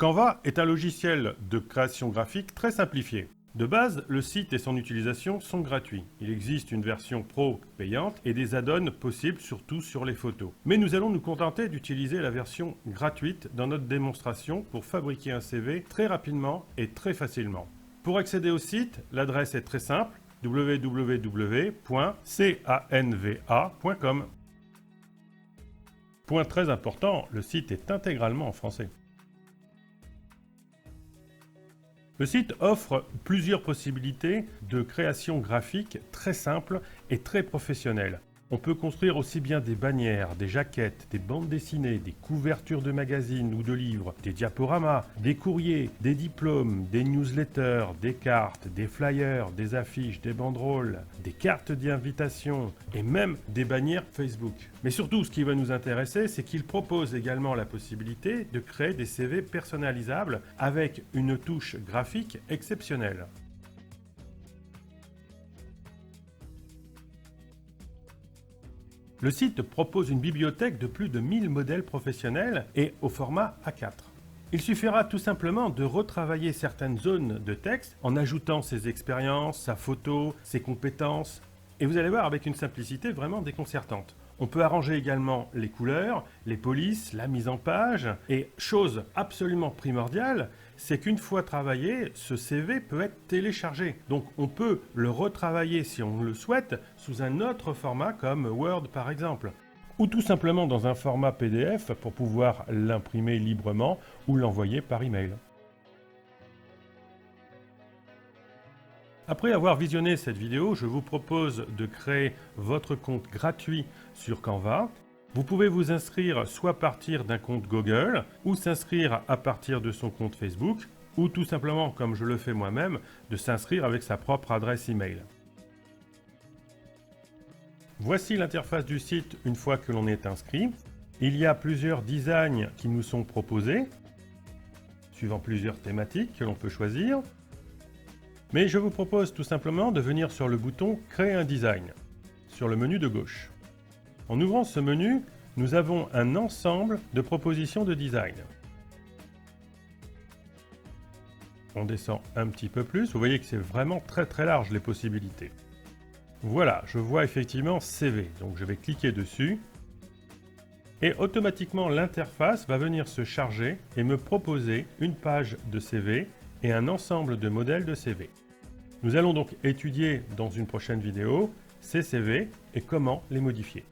Canva est un logiciel de création graphique très simplifié. De base, le site et son utilisation sont gratuits. Il existe une version pro payante et des add-ons possibles surtout sur les photos. Mais nous allons nous contenter d'utiliser la version gratuite dans notre démonstration pour fabriquer un CV très rapidement et très facilement. Pour accéder au site, l'adresse est très simple, www.canva.com. Point très important, le site est intégralement en français. Le site offre plusieurs possibilités de création graphique très simples et très professionnelles. On peut construire aussi bien des bannières, des jaquettes, des bandes dessinées, des couvertures de magazines ou de livres, des diaporamas, des courriers, des diplômes, des newsletters, des cartes, des flyers, des affiches, des banderoles, des cartes d'invitation et même des bannières Facebook. Mais surtout, ce qui va nous intéresser, c'est qu'il propose également la possibilité de créer des CV personnalisables avec une touche graphique exceptionnelle. Le site propose une bibliothèque de plus de 1000 modèles professionnels et au format A4. Il suffira tout simplement de retravailler certaines zones de texte en ajoutant ses expériences, sa photo, ses compétences. Et vous allez voir avec une simplicité vraiment déconcertante. On peut arranger également les couleurs, les polices, la mise en page. Et chose absolument primordiale, c'est qu'une fois travaillé, ce CV peut être téléchargé. Donc on peut le retravailler si on le souhaite sous un autre format comme Word par exemple. Ou tout simplement dans un format PDF pour pouvoir l'imprimer librement ou l'envoyer par email. Après avoir visionné cette vidéo, je vous propose de créer votre compte gratuit sur Canva. Vous pouvez vous inscrire soit à partir d'un compte Google ou s'inscrire à partir de son compte Facebook ou tout simplement, comme je le fais moi-même, de s'inscrire avec sa propre adresse email. Voici l'interface du site une fois que l'on est inscrit. Il y a plusieurs designs qui nous sont proposés, suivant plusieurs thématiques que l'on peut choisir. Mais je vous propose tout simplement de venir sur le bouton « Créer un design » sur le menu de gauche. En ouvrant ce menu, nous avons un ensemble de propositions de design. On descend un petit peu plus, vous voyez que c'est vraiment très large les possibilités. Voilà, je vois effectivement CV, donc je vais cliquer dessus. Et automatiquement l'interface va venir se charger et me proposer une page de CV et un ensemble de modèles de CV. Nous allons donc étudier dans une prochaine vidéo ces CV et comment les modifier.